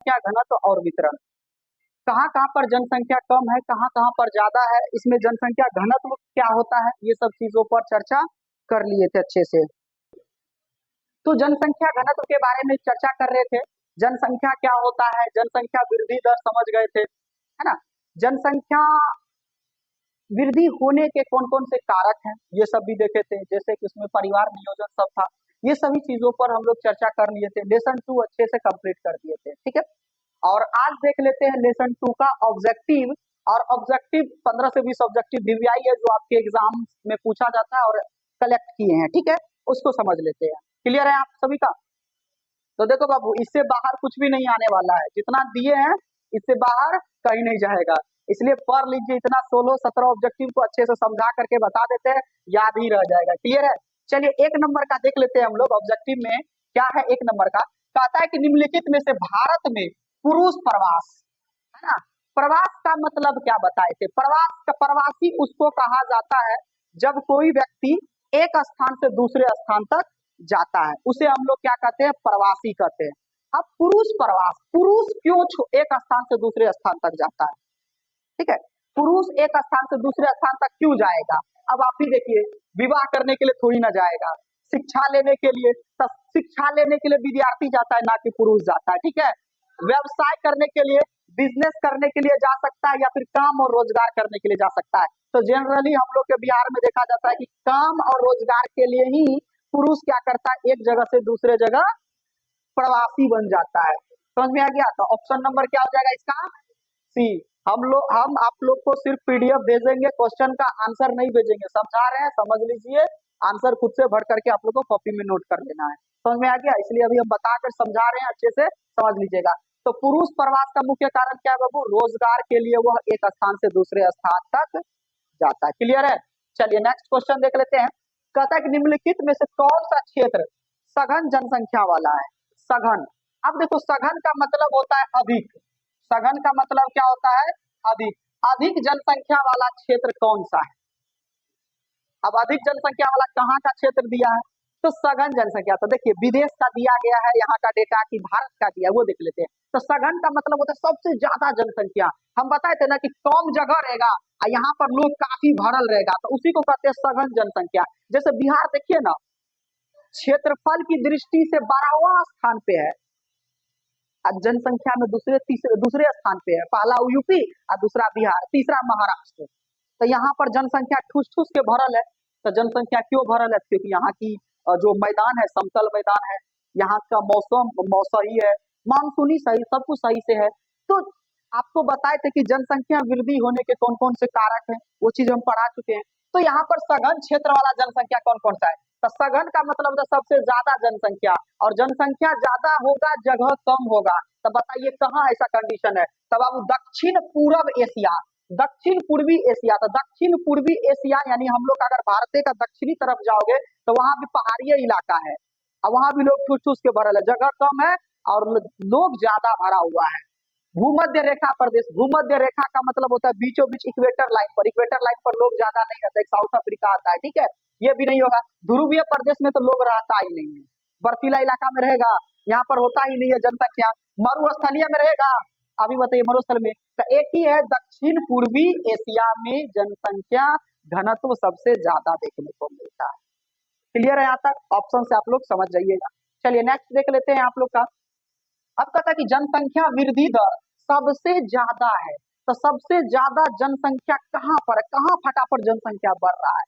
क्या घनत्व और वितरण, कहाँ कहाँ पर जनसंख्या कम है, कहाँ कहाँ पर ज्यादा है, इसमें जनसंख्या घनत्व क्या होता है, ये सब चीजों पर चर्चा कर लिए थे अच्छे से। तो जनसंख्या घनत्व के बारे में चर्चा कर रहे थे। जनसंख्या क्या होता है, जनसंख्या वृद्धि दर समझ गए थे, है ना। जनसंख्या वृद्धि होने के कौन कौन से कारक हैं, ये सब भी देखे थे, जैसे कि उसमें परिवार नियोजन सब था। ये सभी चीजों पर हम लोग चर्चा कर लिए थे। लेसन 2 अच्छे से कंप्लीट कर दिए थे, ठीक है। और आज देख लेते हैं लेसन 2 का ऑब्जेक्टिव। और ऑब्जेक्टिव 15 से 20 ऑब्जेक्टिव दिव्याई है जो आपके एग्जाम में पूछा जाता है और कलेक्ट किए हैं, ठीक है। उसको समझ लेते हैं। क्लियर है आप सभी का? तो देखो बाबू, इससे बाहर कुछ भी नहीं आने वाला है, जितना दिए हैं इससे बाहर कहीं नहीं जाएगा। इसलिए पढ़ लीजिए, इतना 16-17 ऑब्जेक्टिव को अच्छे से समझा करके बता देते हैं, याद ही रह जाएगा। क्लियर है? चलिए एक नंबर का देख लेते हैं हम लोग ऑब्जेक्टिव में क्या है। एक नंबर का कहता है कि निम्नलिखित में से भारत में पुरुष प्रवास, है ना। प्रवास का मतलब क्या बताए थे? प्रवास का, प्रवासी उसको कहा जाता है जब कोई व्यक्ति एक स्थान से दूसरे स्थान तक जाता है, उसे हम लोग क्या कहते हैं? प्रवासी कहते हैं। अब पुरुष प्रवास, पुरुष क्यों एक स्थान से दूसरे स्थान तक जाता है, ठीक है। पुरुष एक स्थान से दूसरे स्थान तक क्यों जाएगा? अब आप ही देखिए, विवाह करने के लिए थोड़ी ना जाएगा, शिक्षा लेने के लिए, शिक्षा लेने के लिए विद्यार्थी जाता है, ना कि पुरुष जाता है, ठीक है। व्यवसाय करने के लिए, बिजनेस करने के लिए जा सकता है, या फिर काम और रोजगार करने के लिए जा सकता है। तो जनरली हम लोग के बिहार में देखा जाता है कि काम और रोजगार के लिए ही पुरुष क्या करता है, एक जगह से दूसरे जगह प्रवासी बन जाता है। समझ में आ गया? तो ऑप्शन नंबर क्या हो जाएगा इसका? सी। हम आप लोग को सिर्फ पीडीएफ भेजेंगे, क्वेश्चन का आंसर नहीं भेजेंगे। समझा रहे हैं, समझ लीजिए, आंसर खुद से भर करके आप लोग को कॉपी में नोट कर लेना है। समझ में आ गया? इसलिए अभी हम बताकर समझा रहे हैं, अच्छे से समझ लीजिएगा। तो पुरुष प्रवास का मुख्य कारण क्या है बाबू? रोजगार के लिए वह एक स्थान से दूसरे स्थान तक जाता है। क्लियर है? चलिए नेक्स्ट क्वेश्चन देख लेते हैं। कहता है कि निम्नलिखित में से कौन सा क्षेत्र सघन जनसंख्या वाला है? सघन, अब देखो सघन का मतलब होता है अधिक। सघन का मतलब क्या होता है? अधिक। अधिक जनसंख्या वाला क्षेत्र कौन सा है? अब अधिक जनसंख्या वाला कहाँ का क्षेत्र दिया है? तो सघन जनसंख्या, तो देखिए विदेश का दिया गया है, यहाँ का डेटा कि भारत का दिया, वो देख लेते हैं। तो सघन का मतलब होता है सबसे ज्यादा जनसंख्या। हम बताए थे ना कि कम जगह रहेगा और यहाँ पर लोग काफी भरल रहेगा, तो उसी को कहते हैं सघन जनसंख्या। जैसे बिहार देखिए ना, क्षेत्रफल की दृष्टि से 12वां स्थान पे है, जनसंख्या में दूसरे स्थान पे है। पहला यूपी और दूसरा बिहार, तीसरा महाराष्ट्र। तो यहाँ पर जनसंख्या ठूस ठूस के भरल है। तो जनसंख्या क्यों भरल है? क्योंकि यहाँ की जो मैदान है समतल मैदान है, यहाँ का मौसम सही है, मानसूनी सही, सब कुछ सही से है। तो आपको बताए थे कि जनसंख्या वृद्धि होने के कौन कौन से कारक हैं, वो चीज हम पढ़ा चुके हैं। तो यहाँ पर सघन क्षेत्र वाला जनसंख्या कौन कौन सा है? तो सघन का मतलब होता है सबसे ज्यादा जनसंख्या, और जनसंख्या ज्यादा होगा जगह कम होगा। तो बताइए कहाँ ऐसा कंडीशन है? तब अब दक्षिण पूर्व एशिया, दक्षिण पूर्वी एशिया। तो दक्षिण पूर्वी एशिया यानी हम लोग अगर भारत का दक्षिणी तरफ जाओगे तो वहां भी पहाड़िया इलाका है, और वहां भी लोग ठूस ठूस के भरल है, जगह कम है और लोग ज्यादा भरा हुआ है। भूमध्य रेखा प्रदेश, भूमध्य रेखा का मतलब होता है बीचों बीच इक्वेटर लाइन पर। इक्वेटर लाइन पर लोग ज्यादा नहीं रहते, एक साउथ अफ्रीका आता है, ठीक है, ये भी नहीं होगा। ध्रुवीय प्रदेश में तो लोग रहता ही नहीं है, बर्फीला इलाका में रहेगा, यहाँ पर होता ही नहीं है जनसंख्या। मरुस्थलीय में रहेगा, अभी बताइए मरुस्थल में। तो एक ही है, दक्षिण पूर्वी एशिया में जनसंख्या घनत्व सबसे ज्यादा देखने को मिलता है। क्लियर है? यहाँ तक ऑप्शन से आप लोग समझ जाइएगा। चलिए नेक्स्ट देख लेते हैं आप लोग का। अब कहता है कि जनसंख्या वृद्धि दर सबसे ज्यादा है, तो सबसे ज्यादा जनसंख्या कहाँ पर है, कहाँ फटाफट जनसंख्या बढ़ रहा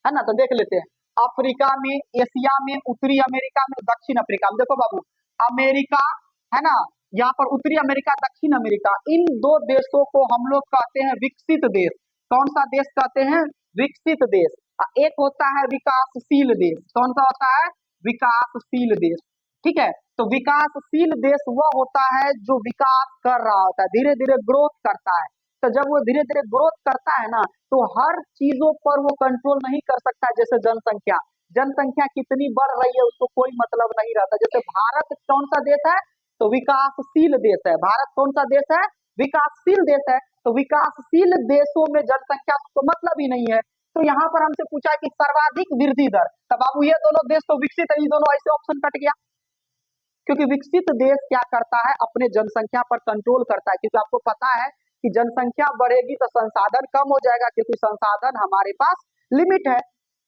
है ना। तो देख लेते हैं, अफ्रीका में, एशिया में, उत्तरी अमेरिका में, दक्षिण अफ्रीका में। देखो बाबू, अमेरिका है ना, यहाँ पर उत्तरी अमेरिका, दक्षिण अमेरिका, इन दो देशों को हम लोग कहते हैं विकसित देश। कौन सा देश कहते हैं? विकसित देश। एक होता है विकासशील देश। कौन सा होता है? विकासशील देश, ठीक है। तो विकासशील देश वह होता है जो विकास कर रहा होता है, धीरे धीरे ग्रोथ करता है। तो जब वो धीरे धीरे ग्रोथ करता है ना, तो हर चीजों पर वो कंट्रोल नहीं कर सकता। जैसे जनसंख्या, जनसंख्या कितनी बढ़ रही है उसको कोई मतलब नहीं रहता। जैसे भारत कौन सा देश है? तो विकासशील देश है। भारत कौन सा देश है? विकासशील देश है। तो विकासशील देशों में जनसंख्या को मतलब ही नहीं है। तो यहाँ पर हमसे पूछा कि सर्वाधिक वृद्धि दर, तब बाबू ये दोनों देश तो विकसित है, ये दोनों ऐसे ऑप्शन कट गया। क्योंकि विकसित देश क्या करता है, अपने जनसंख्या पर कंट्रोल करता है, क्योंकि आपको पता है कि जनसंख्या बढ़ेगी तो संसाधन कम हो जाएगा, क्योंकि संसाधन हमारे पास लिमिट है,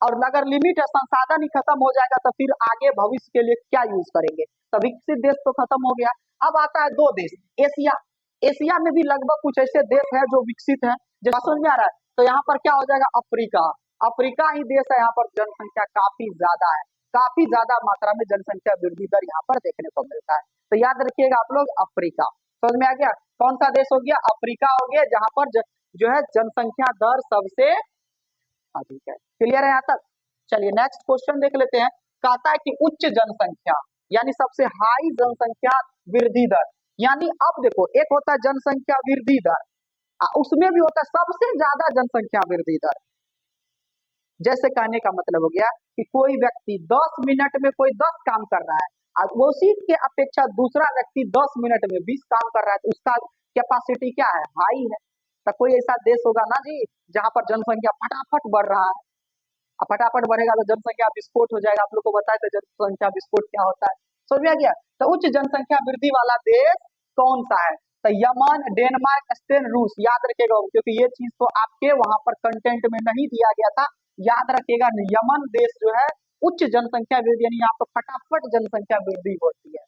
और अगर लिमिट है, संसाधन ही खत्म हो जाएगा तो फिर आगे भविष्य के लिए क्या यूज करेंगे। तो विकसित देश तो खत्म हो गया। अब आता है दो देश, एशिया। एशिया में भी लगभग कुछ ऐसे देश है जो विकसित है, जो समझ में आ रहा है। तो यहाँ पर क्या हो जाएगा, अफ्रीका। अफ्रीका ही देश है, यहाँ पर जनसंख्या काफी ज्यादा है, काफी ज्यादा मात्रा में जनसंख्या वृद्धि दर यहाँ पर देखने को मिलता है। तो याद रखिएगा आप लोग, अफ्रीका। समझ में आ गया, कौन सा देश हो गया, अफ्रीका हो गया, जहां पर जो है जनसंख्या दर सबसे अधिक है। क्लियर है यहाँ तक। चलिए नेक्स्ट क्वेश्चन देख लेते हैं। कहता है कि उच्च जनसंख्या यानी सबसे हाई जनसंख्या वृद्धि दर, यानी अब देखो एक होता है जनसंख्या वृद्धि दर, उसमें भी होता है सबसे ज्यादा जनसंख्या वृद्धि दर। जैसे कहने का मतलब हो गया कि कोई व्यक्ति 10 मिनट में कोई 10 काम कर रहा है, और उसी के अपेक्षा दूसरा व्यक्ति 10 मिनट में 20 काम कर रहा है, तो उसका कैपेसिटी क्या है, हाई है। तो कोई ऐसा देश होगा ना जी जहां पर जनसंख्या फटाफट बढ़ रहा है, अब फटाफट बढ़ेगा तो जनसंख्या विस्फोट हो जाएगा। आप लोग को बताए थे जनसंख्या विस्फोट क्या होता है, समझ में आ गया। तो उच्च जनसंख्या वृद्धि वाला देश कौन सा है, तो यमन, डेनमार्क, स्पेन, रूस। याद रखिएगा क्योंकि ये चीज तो आपके वहां पर कंटेंट में नहीं दिया गया था। याद रखिएगा यमन देश जो है उच्च जनसंख्या वृद्धि, यानी यहाँ पर फटाफट जनसंख्या वृद्धि होती है।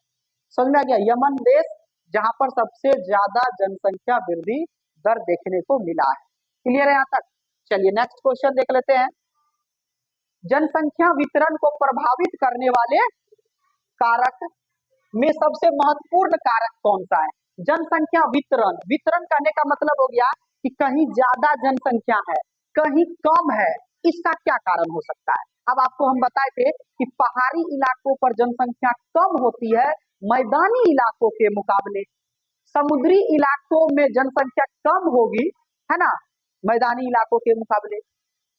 समझ में आ गया, यमन देश जहां पर सबसे ज्यादा जनसंख्या वृद्धि दर देखने को मिला है। क्लियर है यहाँ तक। चलिए नेक्स्ट क्वेश्चन देख लेते हैं। जनसंख्या वितरण को प्रभावित करने वाले कारक में सबसे महत्वपूर्ण कारक कौन सा है, जनसंख्या वितरण। वितरण करने का मतलब हो गया कि कहीं ज्यादा जनसंख्या है, कहीं कम है, इसका क्या कारण हो सकता है। अब आपको हम बताए थे कि पहाड़ी इलाकों पर जनसंख्या कम होती है मैदानी इलाकों के मुकाबले, समुद्री इलाकों में जनसंख्या कम होगी, है ना, मैदानी इलाकों के मुकाबले।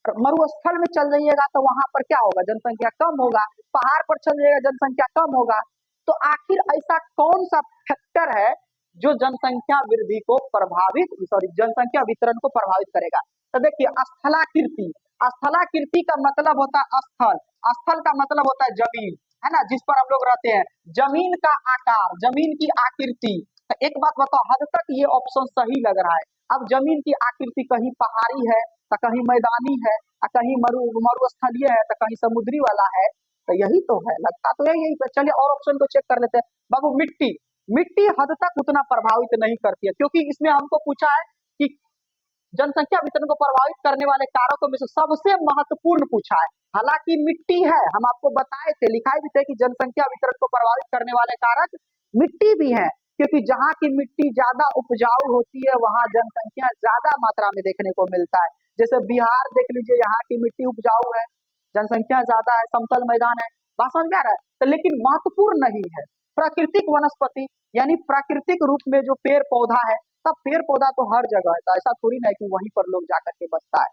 मरुस्थल में चल जाइएगा तो वहां पर क्या होगा, जनसंख्या कम होगा, पहाड़ पर चल जाइएगा जनसंख्या कम होगा। तो आखिर ऐसा कौन सा फैक्टर है जो जनसंख्या वृद्धि को प्रभावित, सॉरी जनसंख्या वितरण को प्रभावित करेगा। तो देखिए स्थलाकृति, स्थलाकृति का मतलब होता है स्थल, स्थल का मतलब होता है जमीन, है ना, जिस पर हम लोग रहते हैं। जमीन का आकार, जमीन की आकृति। तो एक बात बताओ, हद तक ये ऑप्शन सही लग रहा है। अब जमीन की आकृति कहीं पहाड़ी है तो कहीं मैदानी है, कहीं मरुस्थलीय है तो कहीं समुद्री वाला है। तो यही तो है, लगता तो है यही पे। चलिए और ऑप्शन को चेक कर लेते हैं। बाबू मिट्टी, मिट्टी हद तक उतना प्रभावित नहीं करती है, क्योंकि इसमें हमको पूछा है कि जनसंख्या वितरण को प्रभावित करने वाले कारकों में से सबसे महत्वपूर्ण पूछा है। हालांकि मिट्टी है, हम आपको बताए थे, लिखाए भी थे कि जनसंख्या वितरण को प्रभावित करने वाले कारक मिट्टी भी है, क्योंकि जहाँ की मिट्टी ज्यादा उपजाऊ होती है वहां जनसंख्या ज्यादा मात्रा में देखने को मिलता है। जैसे बिहार देख लीजिए, यहाँ की मिट्टी उपजाऊ है, जनसंख्या ज्यादा है, समतल मैदान है, बात समझ में आ रहा है। तो लेकिन महत्वपूर्ण नहीं है। प्राकृतिक वनस्पति यानी प्राकृतिक रूप में जो पेड़ पौधा है, सब पेड़ पौधा तो हर जगह है, तो ऐसा थोड़ी ना है कि वहीं पर लोग जाकर के बसता है।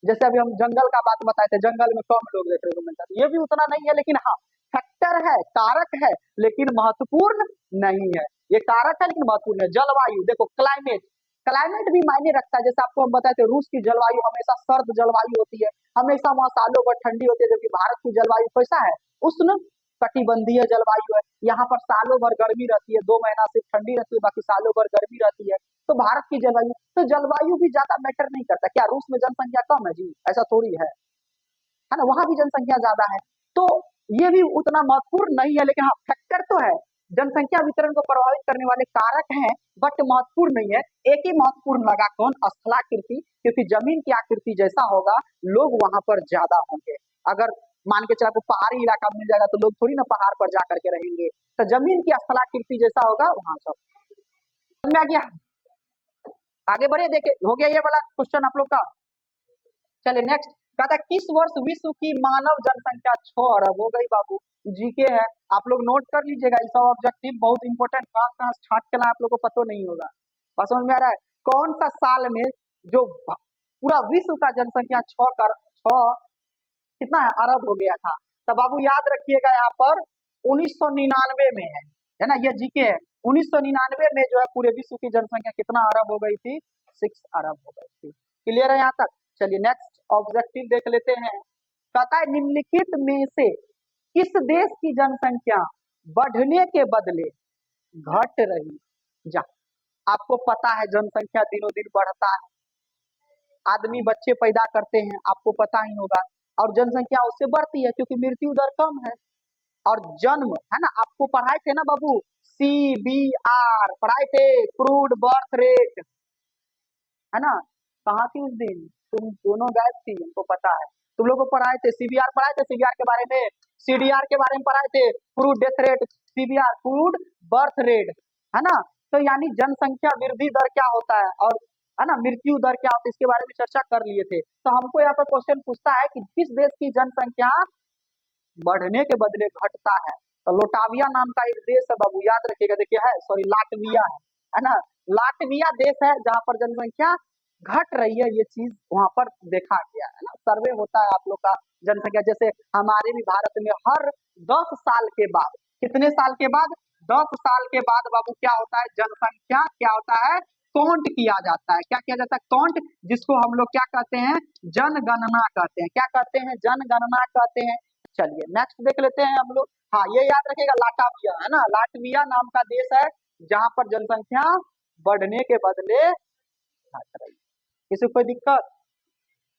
जैसे अभी हम जंगल का बात बताए थे, जंगल में कम लोग देखने को मिलता है, ये भी उतना नहीं है, लेकिन हाँ फैक्टर है, कारक है, लेकिन महत्वपूर्ण नहीं है। ये कारक है लेकिन महत्वपूर्ण है। जलवायु देखो, क्लाइमेट, क्लाइमेट भी मायने रखता है। जैसे आपको हम बताए थे, रूस की जलवायु हमेशा सर्द जलवायु होती है, हमेशा वहाँ सालों भर ठंडी होती है, जबकि भारत की जलवायु कैसा है, उष्ण कटिबंधीय जलवायु है। यहाँ पर सालों भर गर्मी रहती है, 2 महीना सिर्फ ठंडी रहती है, बाकी सालों भर गर्मी रहती है। तो भारत की जलवायु, तो जलवायु भी ज्यादा मैटर नहीं करता। क्या रूस में जनसंख्या कम है जी, ऐसा थोड़ी है ना, वहां भी जनसंख्या ज्यादा है। तो ये भी उतना महत्वपूर्ण नहीं है, लेकिन हाँ फैक्टर तो है, जनसंख्या वितरण को प्रभावित करने वाले कारक हैं, बट महत्वपूर्ण नहीं है। एक ही महत्वपूर्ण लगा, कौन, स्थलाकृति, क्योंकि जमीन की आकृति जैसा होगा लोग वहां पर ज्यादा होंगे। अगर मान के चला पहाड़ी इलाका मिल जाएगा तो लोग थोड़ी ना पहाड़ पर जाकर के रहेंगे, तो जमीन की स्थलाकृति जैसा होगा वहां सब। समझ में आ गया, आगे बढ़े, देखे हो गया ये वाला क्वेश्चन आप लोग का। चलिए नेक्स्ट, कहता है किस वर्ष विश्व की मानव जनसंख्या 6 अरब हो गई। बाबू जीके है, आप लोग नोट कर लीजिएगा, इस ऑब्जेक्टिव बहुत इंपॉर्टेंट, कहाँ छाट के आप लोग को पता नहीं होगा। बात समझ में आ रहा है, कौन सा साल में जो पूरा विश्व का जनसंख्या 6 कितना है, अरब हो गया था। तो बाबू याद रखिएगा यहाँ पर 1999 में है ना, ये जीके है। 1999 में जो है पूरे विश्व की जनसंख्या कितना अरब हो गई थी, 6 अरब हो गई थी। क्लियर है यहाँ तक। चलिए नेक्स्ट ऑब्जेक्टिव देख लेते हैं। कहता है निम्नलिखित में से किस देश की जनसंख्या बढ़ने के बदले घट रही। जा, आपको पता है जनसंख्या दिनों दिन बढ़ता है, आदमी बच्चे पैदा करते हैं, आपको पता ही होगा, और जनसंख्या उससे बढ़ती है क्योंकि मृत्यु दर कम है। और जन्म है ना, आपको पढ़ाए थे ना बाबू, CBR पढ़ाए थे, क्रूड बर्थ रेट, है ना। कहाँ थी उस दिन, तुम दोनों गायब थी, हमको पता है। तुम लोग को पढ़ाए थे, CBR पढ़ाए थे, CBR के बारे में, CDR के बारे में पढ़ाए थे, crude death rate, CBR crude birth rate, है ना। तो यानी जनसंख्या वृद्धि दर क्या होता है और है ना मृत्यु दर क्या होती है, इसके बारे में चर्चा कर लिए थे। तो हमको यहाँ पर क्वेश्चन पूछता है कि किस देश की जनसंख्या बढ़ने के बदले घटता है। तो लोटाविया नाम का एक देश है बाबू, याद रखिएगा, देखिए है, सॉरी लाटविया है ना, लाटविया देश है जहाँ पर जनसंख्या घट रही है, ये चीज वहां पर देखा गया है ना। सर्वे होता है आप लोग का जनसंख्या, जैसे हमारे भी भारत में हर 10 साल के बाद, कितने साल के बाद, 10 साल के बाद बाबू क्या होता है, जनसंख्या क्या होता है, काउंट किया जाता है। क्या किया जाता है, काउंट, जिसको हम लोग क्या कहते हैं, जनगणना कहते हैं। क्या कहते हैं, जनगणना कहते हैं। चलिए नेक्स्ट देख लेते हैं हम लोग। हाँ ये याद रखिएगा, लाटाविया है ना, लाटविया नाम का देश है जहाँ पर जनसंख्या बढ़ने के बदले घट रही है। किसी को कोई दिक्कत?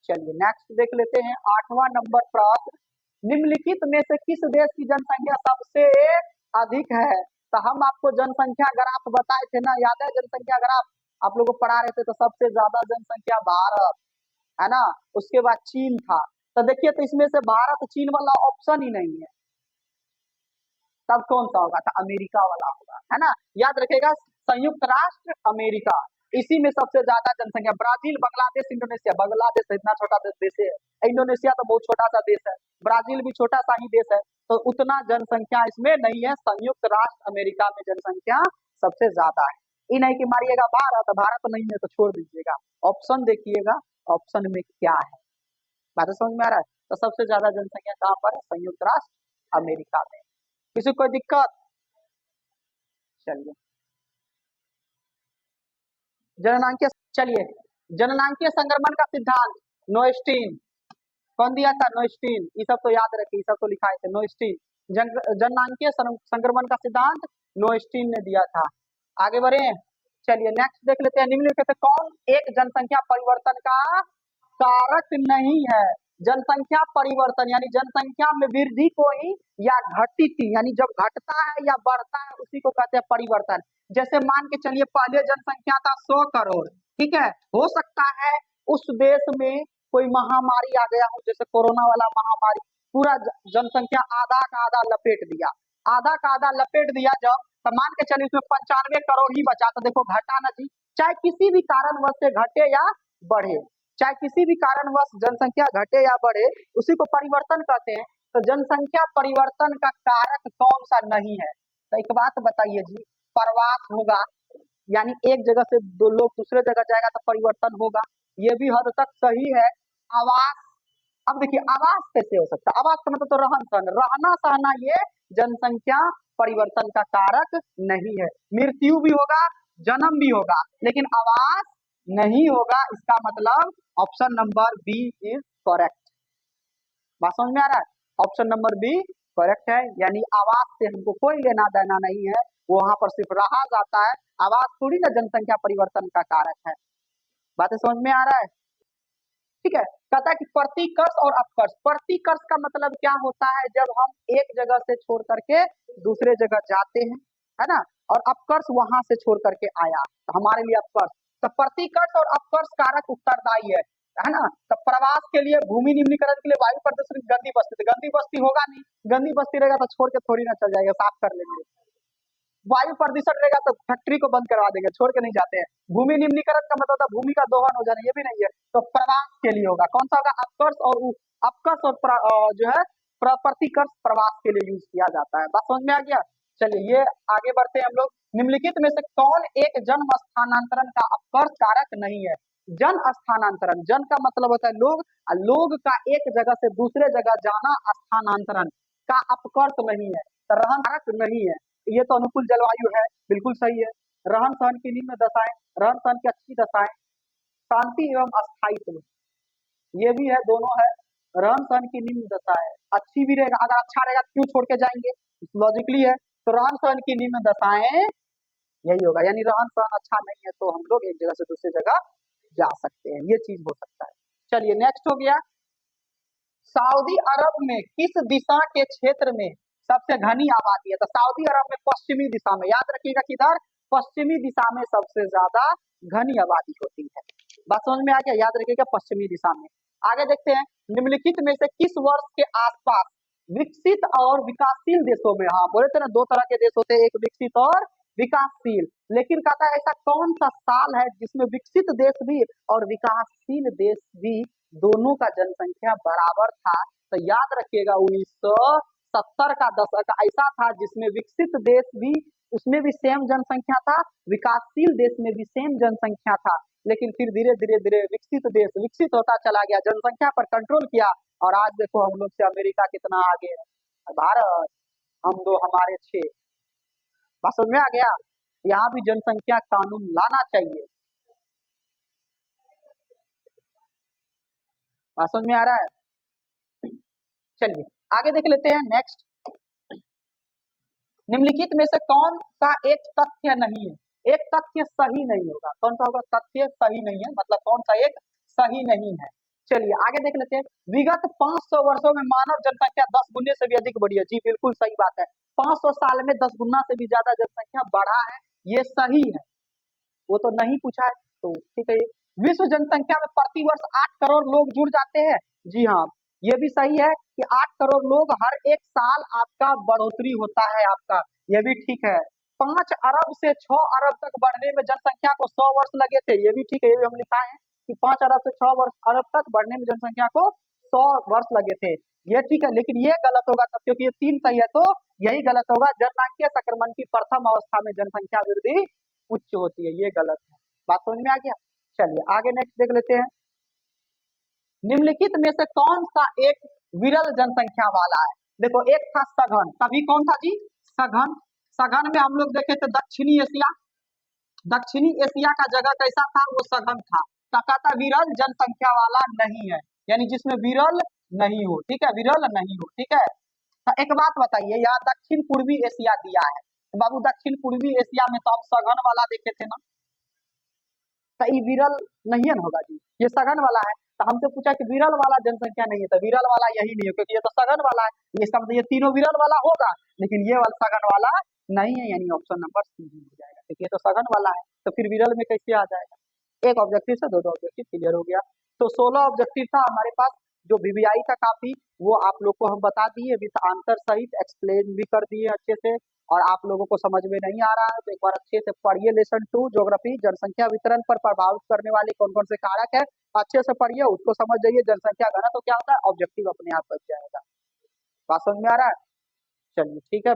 चलिए नेक्स्ट देख लेते हैं, 8वां नंबर प्रश्न, निम्नलिखित में से किस देश की जनसंख्या सबसे अधिक है। तो हम आपको जनसंख्या ग्राफ बताए थे ना, याद है जनसंख्या ग्राफ आप लोगों को पढ़ा रहे थे। तो सबसे ज्यादा जनसंख्या भारत है ना, उसके बाद चीन था। तो देखिए, तो इसमें से भारत चीन वाला ऑप्शन ही नहीं है, तब कौन सा होगा, तो अमेरिका वाला होगा, है ना। याद रखेगा, संयुक्त राष्ट्र अमेरिका, इसी में सबसे ज्यादा जनसंख्या। ब्राजील, बांग्लादेश, इंडोनेशिया, बांग्लादेश तो इतना छोटा देश है, इंडोनेशिया तो बहुत छोटा सा देश है, ब्राजील भी छोटा सा ही देश है, तो उतना जनसंख्या इसमें नहीं है। संयुक्त राष्ट्र अमेरिका में जनसंख्या सबसे ज्यादा है। ये नहीं कि मारिएगा भारत, भारत नहीं है तो छोड़ दीजिएगा, ऑप्शन देखिएगा, ऑप्शन में क्या है, बात समझ में आ रहा है। तो सबसे ज्यादा जनसंख्या कहाँ पर है, संयुक्त राष्ट्र अमेरिका में। किसी को कोई दिक्कत? चलिए जननांकीय, चलिए जननांकीय संक्रमण का सिद्धांत नोएस्टीन, कौन दिया था, नोएस्टीन। ये सब तो याद रखिए, ये सब तो लिखा है नोएस्टीन, जननांकीय संक्रमण का सिद्धांत नोएस्टीन ने दिया था। आगे बढ़े, चलिए नेक्स्ट देख लेते हैं, निम्नलिखित में कौन एक जनसंख्या परिवर्तन का कारक नहीं है। जनसंख्या परिवर्तन यानी जनसंख्या में वृद्धि को ही या घटित, यानी जब घटता है या बढ़ता है उसी को कहते हैं परिवर्तन। जैसे मान के चलिए, पहले जनसंख्या था 100 करोड़, ठीक है, हो सकता है उस देश में कोई महामारी आ गया हो, जैसे कोरोना वाला महामारी, पूरा जनसंख्या आधा का आधा लपेट दिया, आधा का आधा लपेट दिया जब, तो मान के चलिए उसमें 95 करोड़ ही बचा, तो देखो घटा ना जी। चाहे किसी भी कारणवश से घटे या बढ़े, चाहे किसी भी कारणवश जनसंख्या घटे या बढ़े, उसी को परिवर्तन कहते हैं। तो जनसंख्या परिवर्तन का कारक कौन सा नहीं है। तो एक बात बताइए जी, प्रवास होगा, यानी एक जगह से दो लोग दूसरे जगह जाएगा तो परिवर्तन होगा, ये भी हद तक सही है। आवास, अब देखिए आवास कैसे हो सकता है, आवास का मतलब तो रहन सहन, रहना सहना, ये जनसंख्या परिवर्तन का कारक नहीं है। मृत्यु भी होगा, जन्म भी होगा, लेकिन आवास नहीं होगा, इसका मतलब option number B is correct. बात समझ में आ रहा है, ऑप्शन नंबर बी करेक्ट है, यानी आवास से हमको कोई लेना देना नहीं है, वहां पर सिर्फ रहा जाता है, आवास थोड़ी ना जनसंख्या परिवर्तन का कारक है। बातें समझ में आ रहा है, ठीक है। कहता है कि प्रतिकर्ष और अपकर्ष, प्रतिकर्ष का मतलब क्या होता है, जब हम एक जगह से छोड़ करके दूसरे जगह जाते हैं, है ना, और अपकर्ष वहां से छोड़ करके आया तो हमारे लिए अपकर्ष। तो प्रतिकर्ष और अपकर्ष कारक उत्तरदायी है ना। तो प्रवास के लिए, भूमि निम्नीकरण के लिए, वायु प्रदूषण, गंदी बस्ती, तो गंदी बस्ती होगा नहीं, गंदी बस्ती रहेगा तो छोड़ के थोड़ी ना चल जाएगा, साफ कर लेंगे। वायु प्रदूषण रहेगा तो फैक्ट्री को बंद करवा देंगे, छोड़ के नहीं जाते हैं। भूमि निम्नीकरण का मतलब भूमि का दोहन हो जाना, ये भी नहीं है। तो प्रवास के लिए होगा, कौन सा होगा, अपकर्ष और अपकर्ष और जो है प्रतिकर्ष प्रवास के लिए यूज किया जाता है। बात समझ में आ गया। चलिए ये आगे बढ़ते हैं हम लोग, निम्नलिखित में से कौन एक जन्म स्थानांतरण का अपकर्ष कारक नहीं है। जन स्थानांतरण, जन का मतलब होता है लोग, लोग का एक जगह से दूसरे जगह जाना स्थानांतरण का अपकर्ष नहीं है, तो रहन कारक नहीं है। ये तो अनुकूल जलवायु है, बिल्कुल सही है। रहन सहन की निम्न दशाएं, रहन सहन की अच्छी दशाएं, शांति एवं स्थायित्व, ये भी है, दोनों है। रहन सहन की निम्न दशा है, अच्छी भी रहेगा, अगर अच्छा रहेगा तो क्यों छोड़ के जाएंगे, लॉजिकली है। तो रहन सहन की निम्न दशाएं यही होगा, यानी रहन सहन अच्छा नहीं है तो हम लोग एक जगह से दूसरी जगह जा सकते हैं, ये चीज हो सकता है। चलिए नेक्स्ट हो गया, सऊदी अरब में किस दिशा के क्षेत्र में सबसे घनी आबादी है? तो सऊदी अरब में पश्चिमी दिशा में, याद रखिएगा किधर, पश्चिमी दिशा में सबसे ज्यादा घनी आबादी होती है। बात समझ में आ गया, याद रखिएगा पश्चिमी दिशा में। आगे देखते हैं, निम्नलिखित में से किस वर्ष के आसपास विकसित और विकासशील देशों में, हाँ बोले थे ना दो तरह के देश होते हैं, एक विकसित और विकासशील, लेकिन कहता है ऐसा कौन सा साल है जिसमें विकसित देश भी और विकासशील देश भी दोनों का जनसंख्या बराबर था? तो याद रखिएगा 1970 का दशक ऐसा था जिसमें विकसित देश भी, उसमें भी सेम जनसंख्या था, विकासशील देश में भी सेम जनसंख्या था, लेकिन फिर धीरे धीरे धीरे विकसित देश विकसित होता चला गया, जनसंख्या पर कंट्रोल किया, और आज देखो हम लोग से अमेरिका कितना आगे है, भारत हम दो हमारे छह। बात समझ में आ गया, यहाँ भी जनसंख्या कानून लाना चाहिए। बात समझ में आ रहा है? चलिए आगे देख लेते हैं नेक्स्ट, निम्नलिखित में से कौन सा एक तथ्य नहीं है, एक तथ्य सही नहीं होगा, कौन सा होगा तथ्य सही नहीं है, मतलब कौन सा एक सही नहीं है। चलिए आगे देख लेते हैं, विगत 500 वर्षों में मानव जनसंख्या 10 गुने से भी अधिक बढ़ी है। जी बिल्कुल सही बात है, 500 साल में 10 गुना से भी ज्यादा जनसंख्या बढ़ा है, ये सही है, वो तो नहीं पूछा है तो ठीक है। विश्व जनसंख्या में प्रति वर्ष 8 करोड़ लोग जुड़ जाते हैं, जी हाँ ये भी सही है कि 8 करोड़ लोग हर एक साल आपका बढ़ोतरी होता है आपका, ये भी ठीक है। 5 अरब से 6 अरब तक बढ़ने में जनसंख्या को 100 वर्ष लगे थे, ये भी ठीक है, ये भी हम लिखा है कि 5 अरब से 6 अरब तक बढ़ने में जनसंख्या को 100 वर्ष लगे थे, ये ठीक है, लेकिन ये गलत होगा तब, क्योंकि ये 3 सही है तो यही गलत होगा, जननांगीय संक्रमण की प्रथम अवस्था में जनसंख्या वृद्धि उच्च होती है, ये गलत है। बात समझ में आ गया? चलिए आगे नेक्स्ट देख लेते हैं, निम्नलिखित में से कौन सा एक विरल जनसंख्या वाला है? देखो एक था सघन, तभी कौन था जी सघन, सघन में हम लोग देखे थे दक्षिणी एशिया, दक्षिणी एशिया का जगह कैसा था, वो सघन था, कहता विरल जनसंख्या वाला नहीं है, यानी जिसमें विरल नहीं हो, ठीक है, विरल नहीं हो, ठीक है। तो एक बात बताइए, यहाँ दक्षिण पूर्वी एशिया दिया है, तो बाबू दक्षिण पूर्वी एशिया में तो हम सघन वाला देखे थे ना, तो ये विरल नहीं है ना होगा जी, ये सघन वाला है, तो हमसे पूछा कि विरल वाला जनसंख्या नहीं है, तो विरल वाला यही नहीं है, क्योंकि ये तो सघन वाला है, ये इसका मतलब ये तीनों विरल वाला होगा, लेकिन ये वाला सघन वाला नहीं है, यानी ऑप्शन नंबर सी हो जाएगा, क्योंकि ये तो सघन वाला है, तो फिर विरल में कैसे आ जाएगा? एक ऑब्जेक्टिव से दो ऑब्जेक्टिव क्लियर हो गया। तो 16 ऑब्जेक्टिव था हमारे पास, जो वीवीआई था काफी, वो आप लोग को हम बता दिए विद आंसर सहित, एक्सप्लेन भी कर दिए अच्छे से, और आप लोगों को समझ में नहीं आ रहा है तो एक बार अच्छे से पढ़िए लेसन 2 ज्योग्राफी, जनसंख्या वितरण पर प्रभावित करने वाले कौन कौन से कारक है, अच्छे से पढ़िए, उसको समझ जाइए, जनसंख्या घनत्व तो क्या होता है, ऑब्जेक्टिव अपने आप बच जाएगा। बात समझ में आ रहा है? चलिए ठीक है।